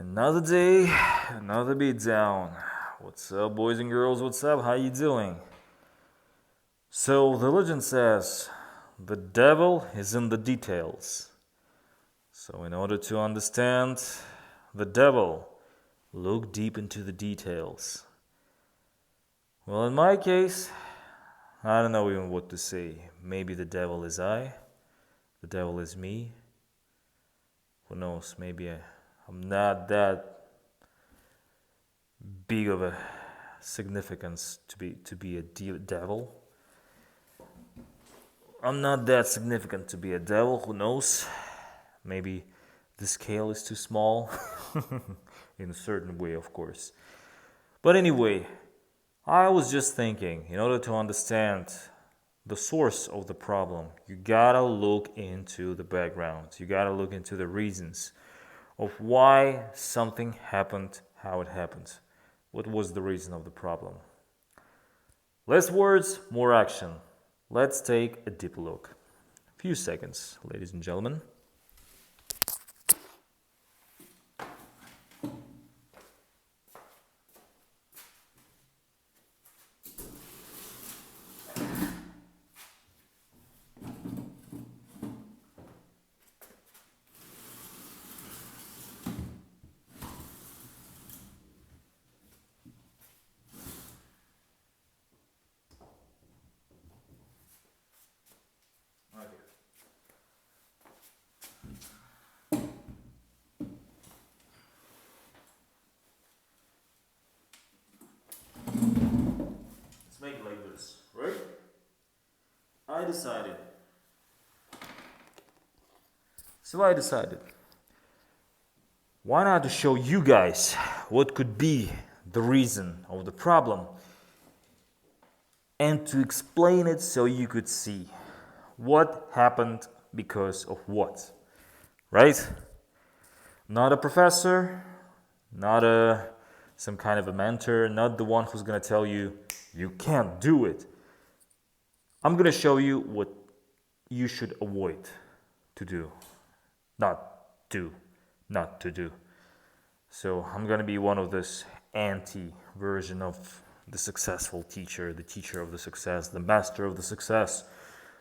Another day, another beat down. What's up, boys and girls? What's up? How you doing? So the legend says, the devil is in the details. So in order to understand the devil, look deep into the details. Well, in my case, I don't know even what to say. Maybe the devil is I, the devil is me. Who knows? Maybe I'm not that big of a significance to be a devil. I'm not that significant to be a devil. Who knows? Maybe the scale is too small in a certain way, of course. But anyway, I was just thinking, in order to understand the source of the problem, you gotta look into the background. You gotta look into the reasons of why something happened, how it happened. What was the reason of the problem? Less words, more action. Let's take a deep look. A few seconds, ladies and gentlemen. Let's make it like this, right? I decided. Why not to show you guys what could be the reason of the problem and to explain it so you could see what happened because of what, right? Not a professor, not some kind of a mentor, not the one who's going to tell you you can't do it. I'm going to show you what you should avoid to do, not to do. So I'm going to be one of this anti-version of the successful teacher, the teacher of the success, the master of the success,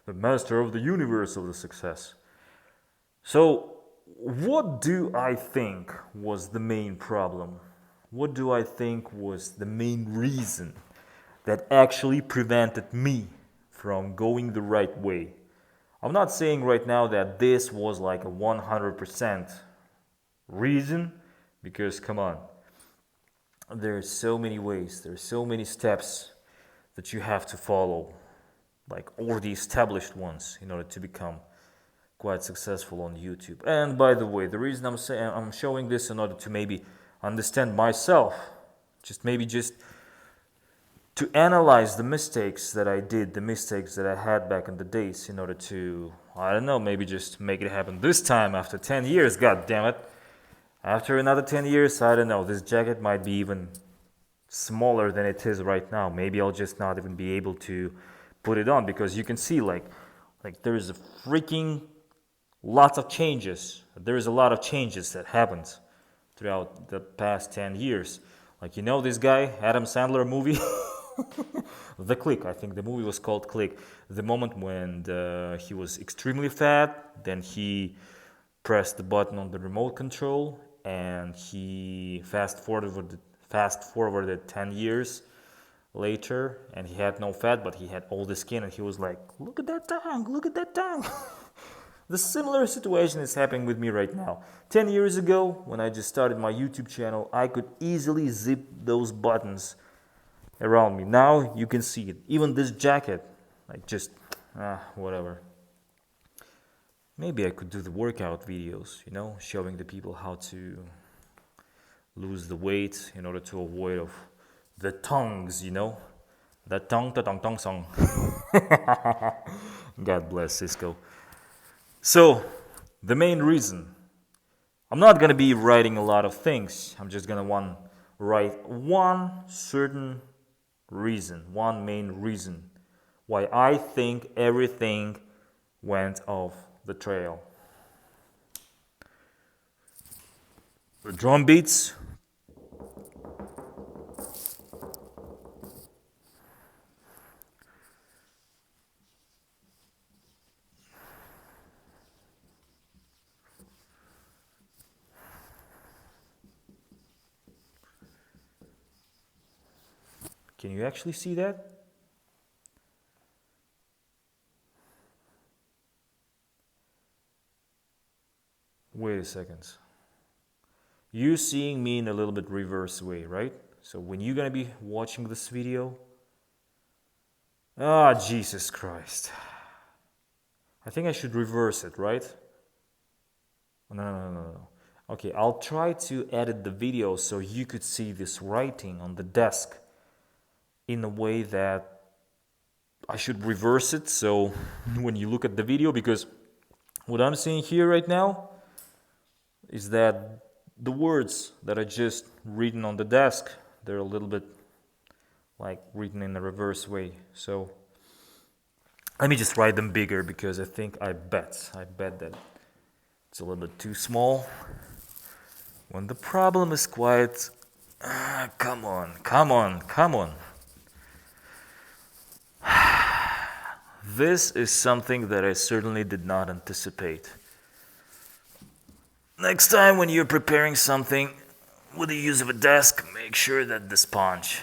the master of the universe of the success. So what do I think was the main problem? What do I think was the main reason that actually prevented me from going the right way? I'm not saying right now that this was like a 100% reason, because come on, there's so many ways, there's so many steps that you have to follow, like all the established ones, in order to become quite successful on YouTube. And by the way, the reason I'm showing this in order to maybe understand myself, just to analyze the mistakes that I did, the mistakes that I had back in the days, in order to, I don't know, maybe just make it happen this time after 10 years, god damn it. After another 10 years, I don't know, this jacket might be even smaller than it is right now. Maybe I'll just not even be able to put it on, because you can see like there's a freaking lots of changes. There is a lot of changes that happened throughout the past 10 years. Like, you know this guy, Adam Sandler movie? The Click, I think the movie was called Click. The moment when he was extremely fat, then he pressed the button on the remote control and he fast forwarded 10 years later, and he had no fat, but he had all the skin, and he was like, look at that tongue. The similar situation is happening with me right now. 10 years ago, when I just started my YouTube channel, I could easily zip those buttons around me. Now you can see it. Even this jacket, like just, whatever. Maybe I could do the workout videos, showing the people how to lose the weight in order to avoid of the tongues, the tongue song. God bless Cisco. So, the main reason, I'm not going to be writing a lot of things. I'm just going to write one certain reason, one main reason why I think everything went off the trail. The drum beats. Can you actually see that? Wait a second. You seeing me in a little bit reverse way, right? So when you're gonna be watching this video, ah, Jesus Christ. I think I should reverse it, right? No. Okay, I'll try to edit the video so you could see this writing on the desk in a way that I should reverse it. So when you look at the video, because what I'm seeing here right now is that the words that I just written on the desk, they're a little bit like written in a reverse way. So let me just write them bigger, because I bet that it's a little bit too small. When the problem is quite, come on. This is something that I certainly did not anticipate. Next time when you're preparing something with the use of a desk, make sure that the sponge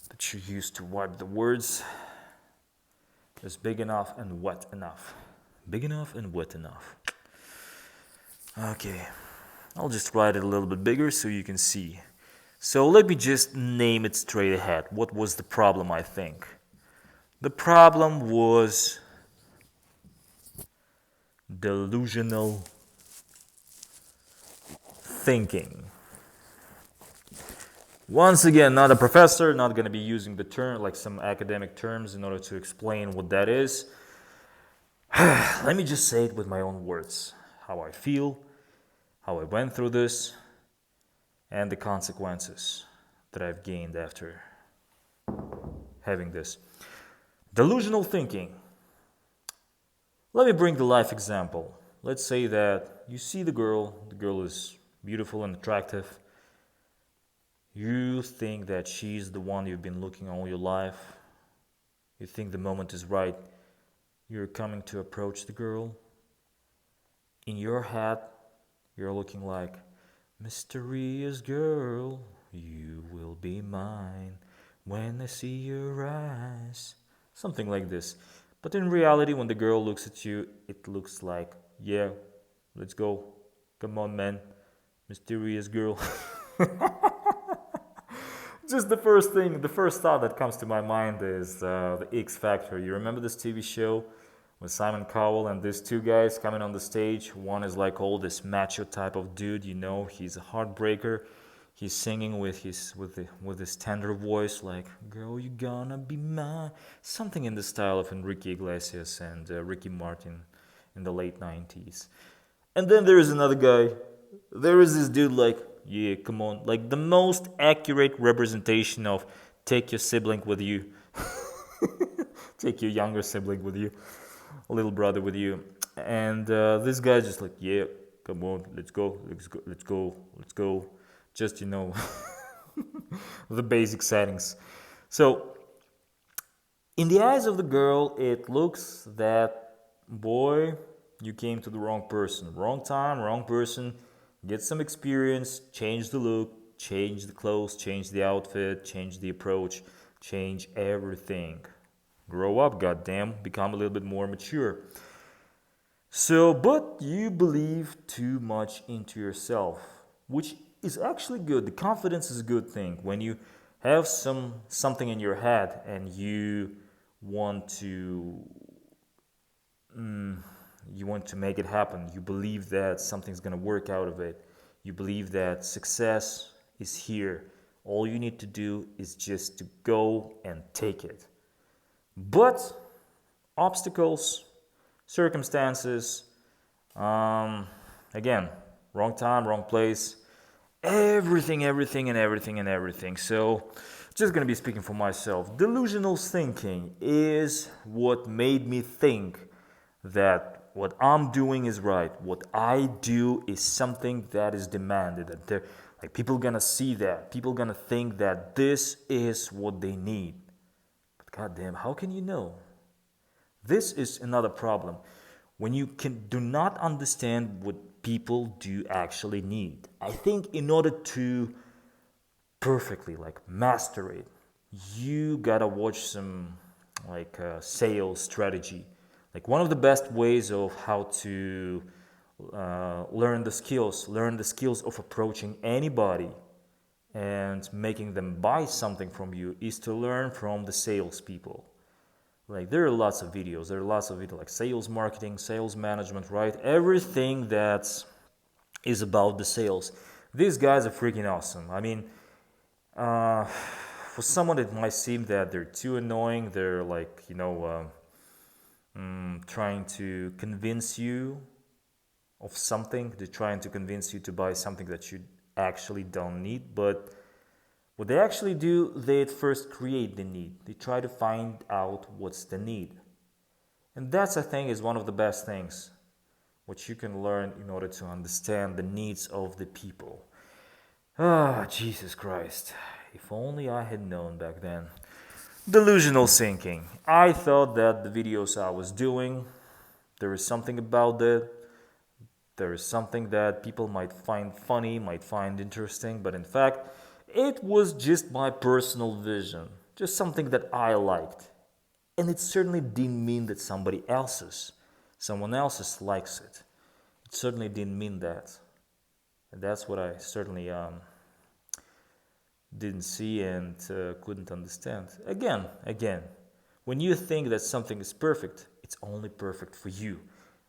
that you use to wipe the words is big enough and wet enough. Big enough and wet enough. Okay, I'll just write it a little bit bigger so you can see. So let me just name it straight ahead. What was the problem, I think? The problem was delusional thinking. Once again, not a professor, not going to be using the term like some academic terms in order to explain what that is. Let me just say it with my own words. How I feel, how I went through this, and the consequences that I've gained after having this. Delusional thinking. Let me bring the life example. Let's say that you see the girl is beautiful and attractive. You think that she's the one you've been looking all your life. You think the moment is right. You're coming to approach the girl. In your head, you're looking like, mysterious girl, you will be mine when I see your eyes. Something like this. But in reality, when the girl looks at you, it looks like, yeah, let's go. Come on, man. Mysterious girl. Just the first thought that comes to my mind is the X Factor. You remember this TV show with Simon Cowell and these two guys coming on the stage? One is like all this macho type of dude, you know, he's a heartbreaker. He's singing with his tender voice, like, girl, you gonna be mine. Something in the style of Enrique Iglesias and Ricky Martin in the late 90s. And then there is another guy. There is this dude like, yeah, come on. Like the most accurate representation of take your sibling with you. Take your younger sibling with you. A little brother with you. And this guy's just like, yeah, come on, let's go. Just, you know, the basic settings. So, in the eyes of the girl, it looks that, boy, you came to the wrong person. Wrong time, wrong person. Get some experience, change the look, change the clothes, change the outfit, change the approach, change everything. Grow up, goddamn. Become a little bit more mature. So, but you believe too much into yourself, which is actually good. The confidence is a good thing. When you have something in your head and you want to make it happen. You believe that something's going to work out of it. You believe that success is here. All you need to do is just to go and take it. But obstacles, circumstances, again, wrong time, wrong place, everything. So, just going to be speaking for myself. Delusional thinking is what made me think that what I'm doing is right. What I do is something that is demanded. That like people gonna see that. People gonna think that this is what they need. But goddamn, how can you know? This is another problem. When you do not understand what people do actually need. I think in order to perfectly like master it, you gotta watch some like sales strategy. Like one of the best ways of how to learn the skills of approaching anybody and making them buy something from you is to learn from the salespeople. Like there are lots of videos. Like sales marketing, sales management, right? Everything that is about the sales. These guys are freaking awesome. I mean, for someone it might seem that they're too annoying. They're like, trying to convince you of something. They're trying to convince you to buy something that you actually don't need. But what they actually do, they at first create the need. They try to find out what's the need. And that's, I think, is one of the best things what you can learn in order to understand the needs of the people. Ah, Jesus Christ. If only I had known back then. Delusional thinking. I thought that the videos I was doing, there is something about that. There is something that people might find funny, might find interesting, but in fact, it was just my personal vision. Just something that I liked. And it certainly didn't mean that someone else's likes it. It certainly didn't mean that. And that's what I certainly didn't see and couldn't understand. Again, when you think that something is perfect, it's only perfect for you.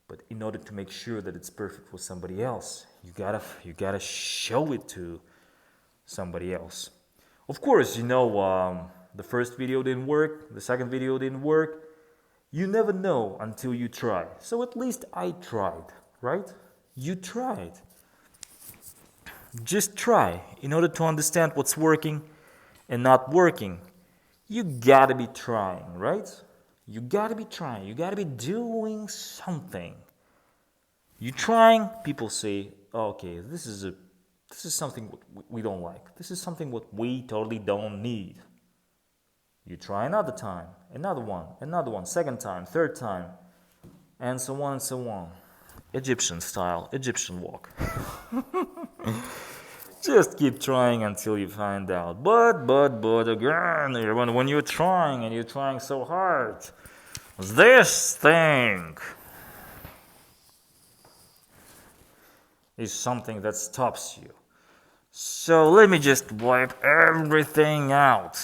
But in order to make sure that it's perfect for somebody else, you gotta show it to somebody else. Of course, the first video didn't work, the second video didn't work. You never know until you try. So at least I tried, right? You tried. Just try. In order to understand what's working and not working, you gotta be trying, right? You gotta be trying. You gotta be doing something. You trying, people say, oh, okay, this is something we don't like. This is something what we totally don't need. You try another time, another one, second time, third time, and so on and so on. Egyptian style, Egyptian walk. Just keep trying until you find out. But again, when you're trying and you're trying so hard, this thing is something that stops you. So let me just wipe everything out.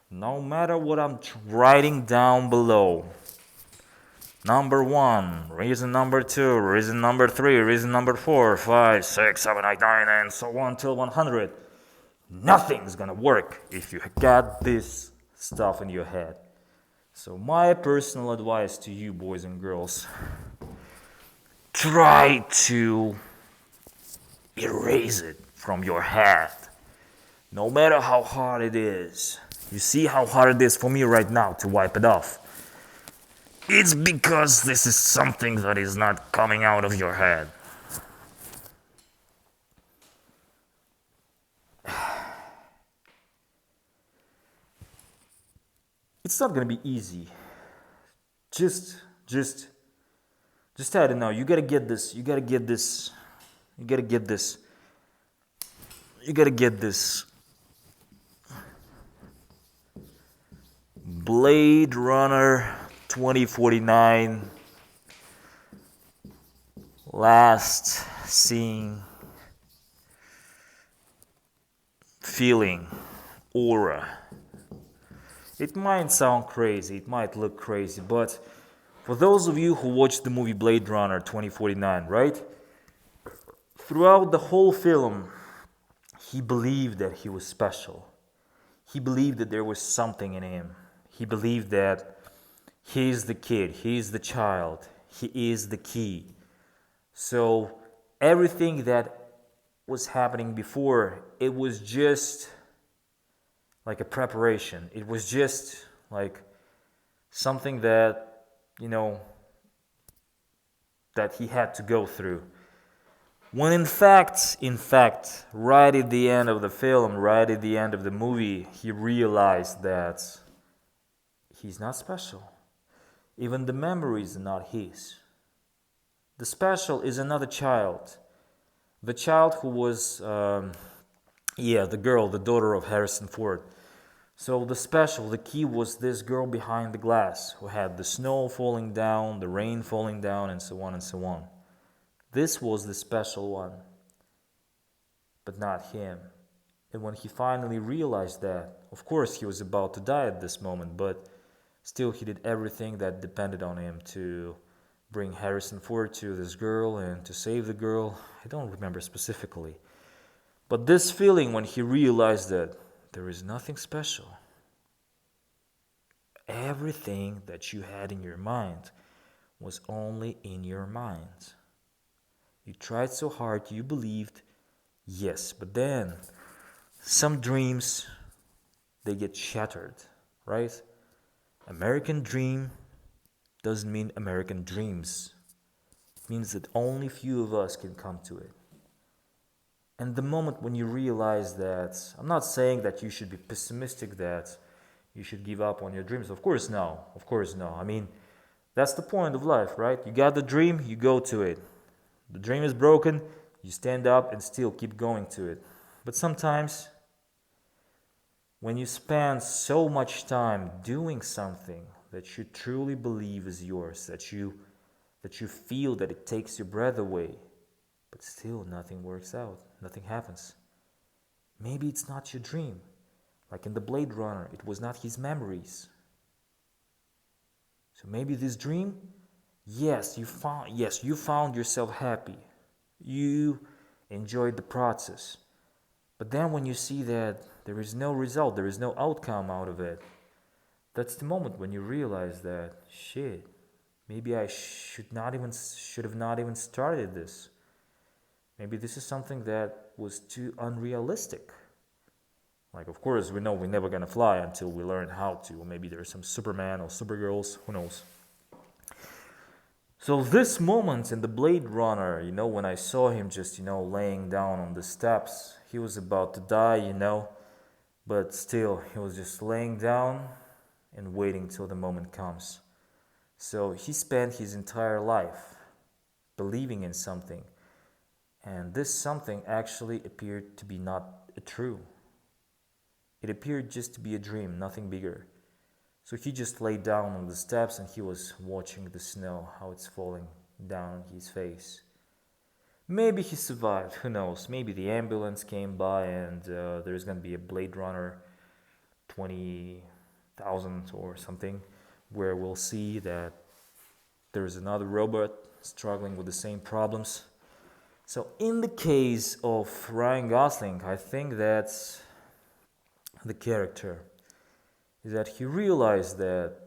No matter what I'm writing down below. Number 1, reason number 2, reason number 3, reason number 4, 5, 6, 7, 8, 9, and so on till 100. Nothing's gonna work if you got this stuff in your head. So my personal advice to you boys and girls, try to erase it from your head. No matter how hard it is. You see how hard it is for me right now to wipe it off. It's because this is something that is not coming out of your head. It's not gonna be easy. Just I don't know, you gotta get this. Blade Runner 2049 last scene feeling aura. It might sound crazy, it might look crazy, but for those of you who watched the movie Blade Runner 2049, right? Throughout the whole film, he believed that he was special. He believed that there was something in him. He believed that he is the kid, he is the child, he is the key. So everything that was happening before, it was just like a preparation. It was just like something that, you know, that he had to go through. When in fact, right at the end of the film, right at the end of the movie, he realized that he's not special. Even the memories are not his. The special is another child. The child who was, the girl, the daughter of Harrison Ford. So the special, the key was this girl behind the glass who had the snow falling down, the rain falling down, and so on and so on. This was the special one, but not him. And when he finally realized that, of course he was about to die at this moment, but still he did everything that depended on him to bring Harrison Ford to this girl and to save the girl. I don't remember specifically. But this feeling when he realized that there is nothing special. Everything that you had in your mind was only in your mind. You tried so hard, you believed, yes, but then some dreams, they get shattered, right? American dream doesn't mean American dreams. It means that only few of us can come to it. And the moment when you realize that, I'm not saying that you should be pessimistic, that you should give up on your dreams. Of course, no. Of course, no. I mean, that's the point of life, right? You got the dream, you go to it. The dream is broken, you stand up and still keep going to it. But sometimes, when you spend so much time doing something that you truly believe is yours, that you feel that it takes your breath away, but still nothing works out, nothing happens. Maybe it's not your dream. Like in the Blade Runner, it was not his memories. So maybe this dream, yes, you found yourself happy. You enjoyed the process. But then when you see that there is no result, there is no outcome out of it, that's the moment when you realize that, shit, maybe I should have not even started this. Maybe this is something that was too unrealistic. Like, of course, we know we're never gonna fly until we learn how to. Or maybe there's some Superman or Supergirls, who knows. So this moment in the Blade Runner, when I saw him just, laying down on the steps, he was about to die, but still, he was just laying down and waiting till the moment comes. So he spent his entire life believing in something. And this something actually appeared to be not true. It appeared just to be a dream, nothing bigger. So he just lay down on the steps and he was watching the snow, how it's falling down his face. Maybe he survived, who knows? Maybe the ambulance came by and there's going to be a Blade Runner 20,000 or something, where we'll see that there's another robot struggling with the same problems. So in the case of Ryan Gosling, I think that's the character, is that he realized that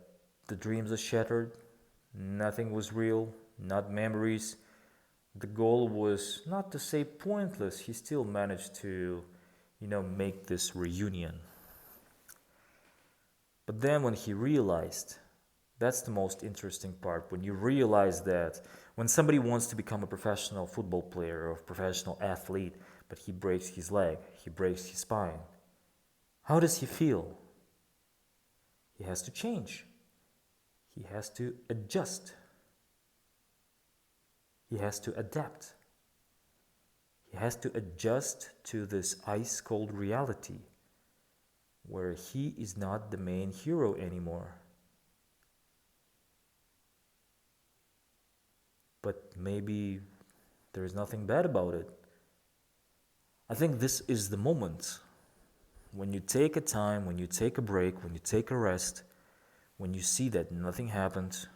the dreams are shattered, nothing was real, not memories. The goal was not to say pointless, he still managed to, make this reunion. But then when he realized, that's the most interesting part, when you realize that when somebody wants to become a professional football player or a professional athlete, but he breaks his leg, he breaks his spine, how does he feel? He has to change. He has to adjust. He has to adapt. He has to adjust to this ice-cold reality where he is not the main hero anymore. But maybe there is nothing bad about it. I think this is the moment when you take a time, when you take a break, when you take a rest, when you see that nothing happened,